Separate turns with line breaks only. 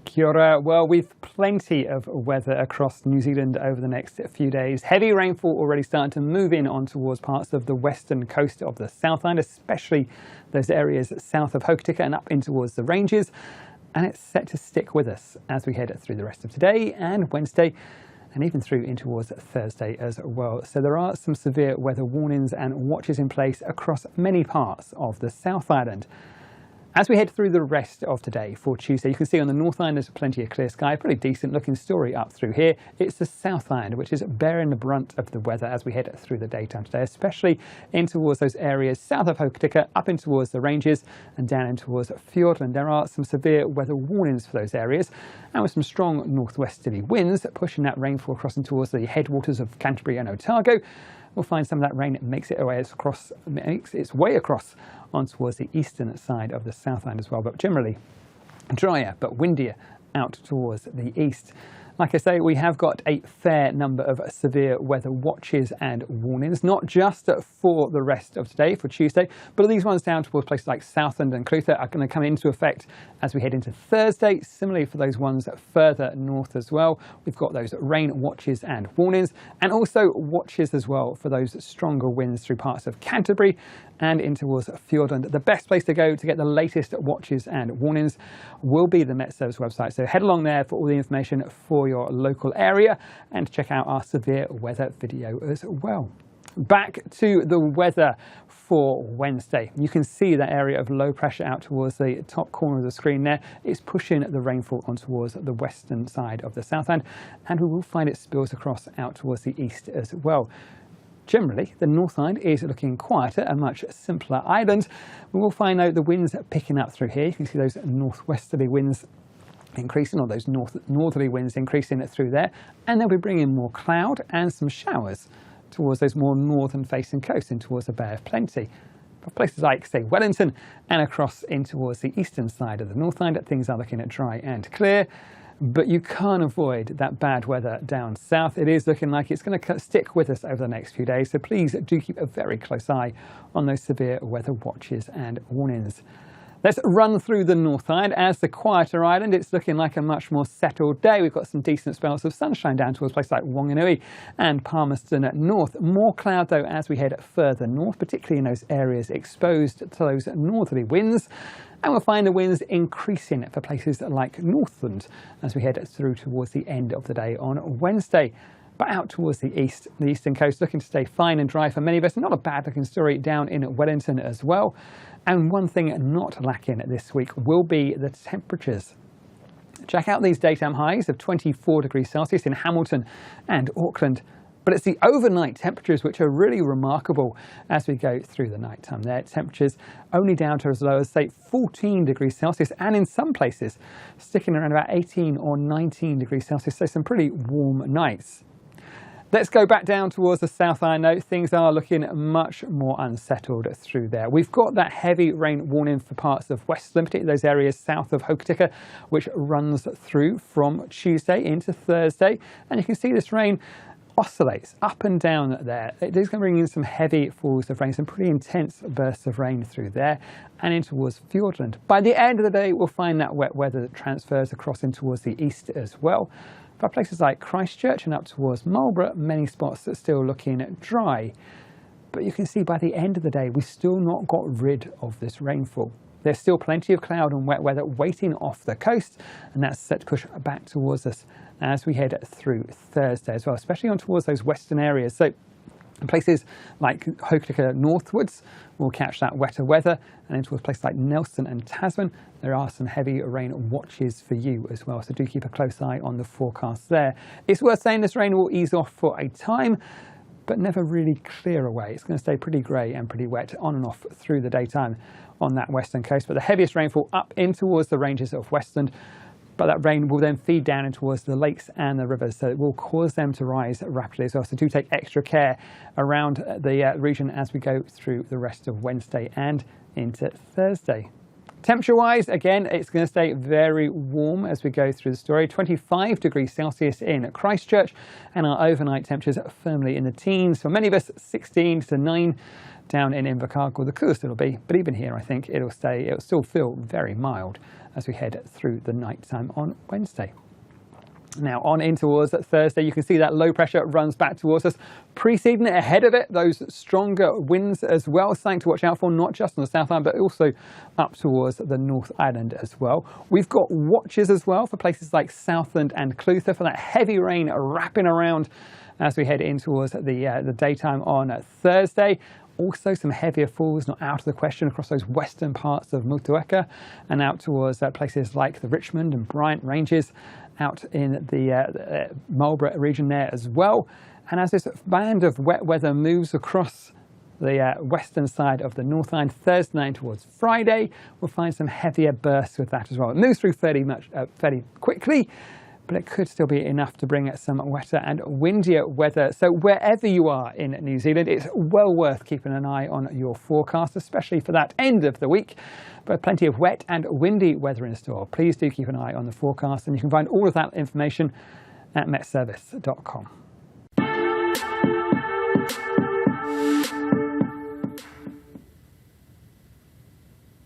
Kia ora. Well, we've plenty of weather across New Zealand over the next few days. Heavy rainfall already starting to move in on towards parts of the western coast of the South Island, especially those areas south of Hokitika and up in towards the ranges. And it's set to stick with us as we head through the rest of today and Wednesday, and even through in towards Thursday as well. So there are some severe weather warnings and watches in place across many parts of the South Island. As we head through the rest of today for Tuesday, you can see on the North Island there's plenty of clear sky, pretty decent looking story up through here. It's the South Island which is bearing the brunt of the weather as we head through the daytime today, especially in towards those areas south of Hokitika, up in towards the ranges and down in towards Fiordland. There are some severe weather warnings for those areas, and with some strong northwesterly winds pushing that rainfall across in towards the headwaters of Canterbury and Otago. We'll find some of that rain makes its way across on towards the eastern side of the South Island as well, but generally drier but windier out towards the east. Like I say, we have got a fair number of severe weather watches and warnings, not just for the rest of today, for Tuesday, but these ones down towards places like Southland and Clutha are going to come into effect as we head into Thursday. Similarly for those ones further north as well, we've got those rain watches and warnings, and also watches as well for those stronger winds through parts of Canterbury and in towards Fiordland. The best place to go to get the latest watches and warnings will be the Met Service website. So head along there for all the information for your local area and check out our severe weather video as well. Back to the weather for Wednesday. You can see that area of low pressure out towards the top corner of the screen there. It's pushing the rainfall on towards the western side of the South Island, and we will find it spills across out towards the east as well. Generally, the North Island is looking quieter, a much simpler island. We will find though the winds picking up through here. You can see those northwesterly winds increasing, or those northerly winds increasing through there, and they'll be bringing more cloud and some showers towards those more northern facing coasts and towards the Bay of Plenty. For places like, say, Wellington and across in towards the eastern side of the North Island, things are looking at dry and clear. But you can't avoid that bad weather down south. It is looking like it's going to stick with us over the next few days, so please do keep a very close eye on those severe weather watches and warnings. Let's run through the North Island. As the quieter island, it's looking like a much more settled day. We've got some decent spells of sunshine down towards places like Whanganui and Palmerston at north. More cloud though as we head further north, particularly in those areas exposed to those northerly winds. And we'll find the winds increasing for places like Northland as we head through towards the end of the day on Wednesday. But out towards the eastern coast, looking to stay fine and dry for many of us. Not a bad looking story down in Wellington as well. And one thing not lacking this week will be the temperatures. Check out these daytime highs of 24 degrees Celsius in Hamilton and Auckland. But it's the overnight temperatures which are really remarkable as we go through the night time there. Temperatures only down to as low as, say, 14 degrees Celsius, and in some places sticking around about 18 or 19 degrees Celsius, so some pretty warm nights. Let's go back down towards the South Island now. Things are looking much more unsettled through there. We've got that heavy rain warning for parts of Westland, particularly those areas south of Hokitika, which runs through from Tuesday into Thursday. And you can see this rain oscillates up and down there. It is going to bring in some heavy falls of rain, some pretty intense bursts of rain through there and in towards Fiordland. By the end of the day, we'll find that wet weather that transfers across in towards the east as well. For places like Christchurch and up towards Marlborough, many spots are still looking dry. But you can see by the end of the day, we've still not got rid of this rainfall. There's still plenty of cloud and wet weather waiting off the coast, and that's set to push back towards us as we head through Thursday as well, especially on towards those western areas. So places like Hokitika northwards will catch that wetter weather, and into a place like Nelson and Tasman, there are some heavy rain watches for you as well. So do keep a close eye on the forecast there. It's worth saying this rain will ease off for a time, but never really clear away. It's going to stay pretty grey and pretty wet on and off through the daytime on that western coast. But the heaviest rainfall up in towards the ranges of Westland. But that rain will then feed down in towards the lakes and the rivers, so it will cause them to rise rapidly as well. So do take extra care around the region as we go through the rest of Wednesday and into Thursday. Temperature-wise, again, it's going to stay very warm as we go through the story. 25 degrees Celsius in Christchurch, and our overnight temperatures are firmly in the teens. For many of us, 16 to 9 down in Invercargill, the coolest it'll be, but even here I think it'll still feel very mild as we head through the night time on Wednesday. Now on in towards Thursday, you can see that low pressure runs back towards us, preceding it, ahead of it, those stronger winds as well, something to watch out for, not just on the South Island, but also up towards the North Island as well. We've got watches as well for places like Southland and Clutha for that heavy rain wrapping around as we head in towards the daytime on Thursday. Also some heavier falls not out of the question across those western parts of Motueka and out towards places like the Richmond and Bryant Ranges, out in the Marlborough region there as well. And as this band of wet weather moves across the western side of the North Island Thursday night towards Friday, we'll find some heavier bursts with that as well. It moves through fairly quickly, but it could still be enough to bring some wetter and windier weather. So wherever you are in New Zealand, it's well worth keeping an eye on your forecast, especially for that end of the week. But plenty of wet and windy weather in store. Please do keep an eye on the forecast, and you can find all of that information at metservice.com.